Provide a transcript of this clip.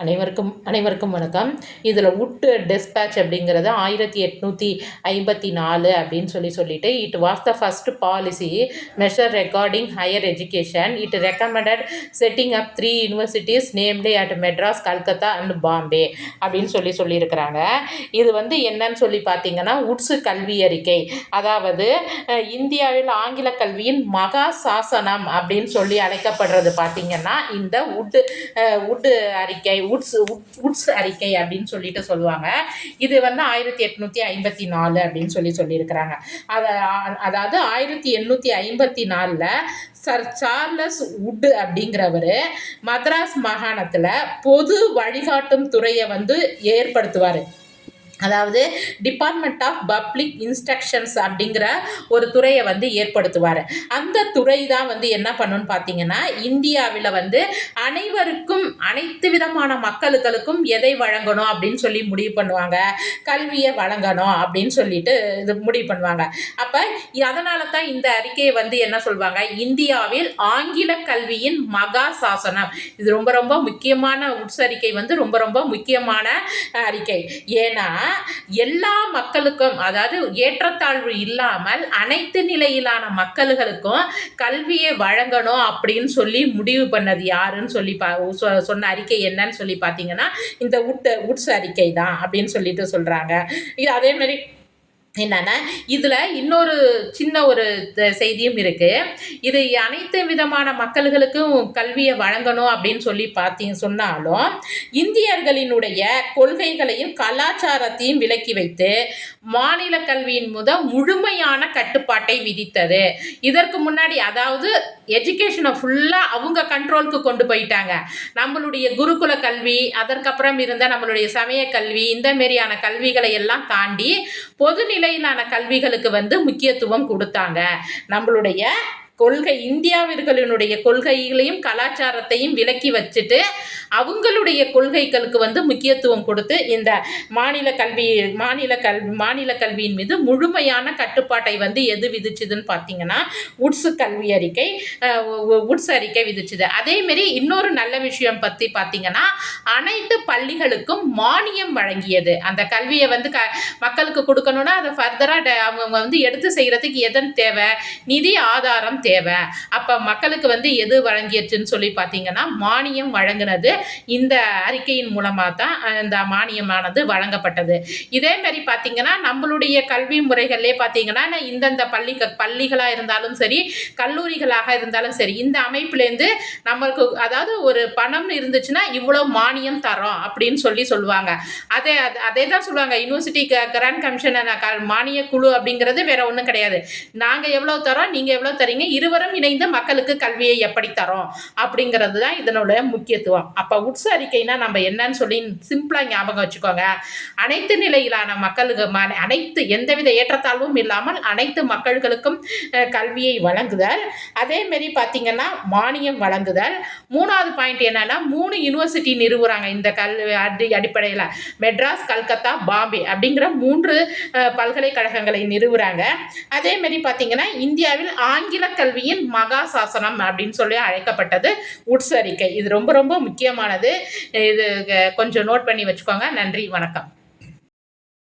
அனைவருக்கும் வணக்கம். இதில் உட் டிஸ்பேட்ச் அப்படிங்கிறது 1854 அப்படின்னு சொல்லிட்டு it was the first policy measure recording higher education. It recommended setting up 3 universities namely at Madras, Calcutta and Bombay அப்படின்னு சொல்லியிருக்கிறாங்க. இது என்னன்னு சொல்லி பார்த்தீங்கன்னா உட்ஸு கல்வி அறிக்கை, அதாவது இந்தியாவில் ஆங்கில கல்வியின் மகா சாசனம் அப்படின்னு சொல்லி அழைக்கப்படுறது பார்த்தீங்கன்னா இந்த உட் அறிக்கை, உட்ஸ் அறிக்கை அப்படின்னு சொல்லுவாங்க. இது 1854 அப்படின்னு சொல்லியிருக்கிறாங்க. அதாவது 1854 சர் சார்லஸ் உட் அப்படிங்கிறவர் மദ്രാஸ் மாகாணத்தில் பொது வழிகாட்டும் துறையை ஏற்படுத்துவார். அதாவது டிபார்ட்மெண்ட் ஆஃப் பப்ளிக் இன்ஸ்ட்ரக்ஷன்ஸ் அப்படிங்கிற ஒரு துறையை ஏற்படுத்துவார். அந்த துறை தான் என்ன பண்ணணும்னு பார்த்தீங்கன்னா இந்தியாவில் அனைவருக்கும் அனைத்து விதமான மக்களுக்கும் எதை வழங்கணும் அப்படின்னு சொல்லி முடிவு பண்ணுவாங்க. கல்வியை வழங்கணும் அப்படின்னு சொல்லிட்டு இது முடிவு பண்ணுவாங்க. அப்போ அதனால தான் இந்த அறிக்கையை என்ன சொல்லுவாங்க, இந்தியாவில் ஆங்கில கல்வியின் மகா சாசனம். இது ரொம்ப ரொம்ப முக்கியமான உட்சரிக்கை, ரொம்ப ரொம்ப முக்கியமான அறிக்கை. ஏன்னா எல்லா மக்களுக்கும், அதாவது ஏற்றத்தாழ்வு இல்லாமல் அனைத்து நிலையிலான மக்களுக்கும் கல்வியை வழங்கணும் அப்படின்னு சொல்லி முடிவு பண்ணது யாருன்னு சொல்லி சொன்ன அறிக்கை என்னன்னு சொல்லி பார்த்தீங்கன்னா இந்த உட்ஸ் அறிக்கை தான் அப்படின்னு சொல்றாங்க. அதே மாதிரி என்னன்னா இதில் இன்னொரு சின்ன ஒரு செய்தியும் இருக்குது. இது அனைத்து விதமான மக்களுக்கும் கல்வியை வழங்கணும் அப்படின்னு சொன்னாலும் இந்தியர்களினுடைய கொள்கைகளையும் கலாச்சாரத்தையும் விலக்கி வைத்து மாநில கல்வியின் முழுமையான கட்டுப்பாட்டை விதித்தது. இதற்கு முன்னாடி அதாவது எஜுகேஷனை ஃபுல்லாக அவங்க கண்ட்ரோலுக்கு கொண்டு போயிட்டாங்க. நம்மளுடைய குருகுல கல்வி, அதற்கப்புறம் இருந்த நம்மளுடைய சமய கல்வி, இந்த மாரியான கல்விகளை எல்லாம் தாண்டி பொது நிலையிலான கல்விகளுக்கு முக்கியத்துவம் கொடுத்தாங்க. நம்மளுடைய கொள்கை, இந்தியாவிற்களினுடைய கொள்கைகளையும் கலாச்சாரத்தையும் விலக்கி வச்சுட்டு அவங்களுடைய கொள்கைகளுக்கு முக்கியத்துவம் கொடுத்து இந்த மாநில கல்வியின் மீது முழுமையான கட்டுப்பாட்டை எது விதிச்சுதுன்னு பார்த்தீங்கன்னா உட்ஸ் அறிக்கை விதிச்சுது. அதேமாரி இன்னொரு நல்ல விஷயம் பற்றி பார்த்தீங்கன்னா அனைத்து பள்ளிகளுக்கும் மானியம் வழங்கியது. அந்த கல்வியை மக்களுக்கு கொடுக்கணும்னா அதை ஃபர்தராக அவங்க எடுத்து செய்கிறதுக்கு எதன் தேவை, நிதி ஆதாரம் தேவை. அப்போ மக்களுக்கு எது வழங்கியச்சுன்னு சொல்லி பார்த்தீங்கன்னா மானியம் வழங்கினது இந்த அறிக்கையின் மூலமாக தான் இந்த மானியமானது வழங்கப்பட்டது. இதே மாதிரி பார்த்தீங்கன்னா நம்மளுடைய கல்வி முறைகள்லேயே பார்த்தீங்கன்னா இந்தந்த பள்ளிகளாக இருந்தாலும் சரி, கல்லூரிகளாக இருந்தாலும் சரி, இந்த அமைப்புலேருந்து நம்மளுக்கு அதாவது ஒரு பணம் இருந்துச்சுன்னா இவ்வளோ மானியம் தரோம் அப்படின்னு சொல்லுவாங்க. அதே தான் சொல்லுவாங்க. யூனிவர்சிட்டி கிராண்ட் கமிஷன் மானிய குழு அப்படிங்கிறது வேற ஒன்றும் கிடையாது. நாங்கள் எவ்வளோ தரோம், நீங்கள் எவ்வளோ தரீங்க, இருவரும் இணைந்து மக்களுக்கு கல்வியை எப்படி தரோம் அப்படிங்கிறது தான் இதனுடைய முக்கியத்துவம். அப்போ உட்ஸ் அறிக்கைனா நம்ம என்னன்னு சொல்லி சிம்பிளாக ஞாபகம் வச்சுக்கோங்க. அனைத்து நிலையிலான மக்களுக்கு அனைத்து எந்தவித ஏற்றத்தாழ்வும் இல்லாமல் அனைத்து மக்களுக்கும் கல்வியை வழங்குதல், அதேமாரி பார்த்தீங்கன்னா மானியம் வழங்குதல். 3வது பாயிண்ட் என்னன்னா 3 யூனிவர்சிட்டி நிறுவுறாங்க இந்த கல்வி அடிப்படையில். மெட்ராஸ், கல்கத்தா, பாம்பே அப்படிங்கிற 3 பல்கலைக்கழகங்களை நிறுவுறாங்க. அதேமாரி பார்த்தீங்கன்னா இந்தியாவில் ஆங்கில கல்வியின் மகா சாசனம் அப்படின்னு சொல்லி அழைக்கப்பட்டது உட்ஸ் அறிக்கை. இது ரொம்ப ரொம்ப முக்கியமானது. இது கொஞ்சம் நோட் பண்ணி வச்சுக்கோங்க. நன்றி, வணக்கம்.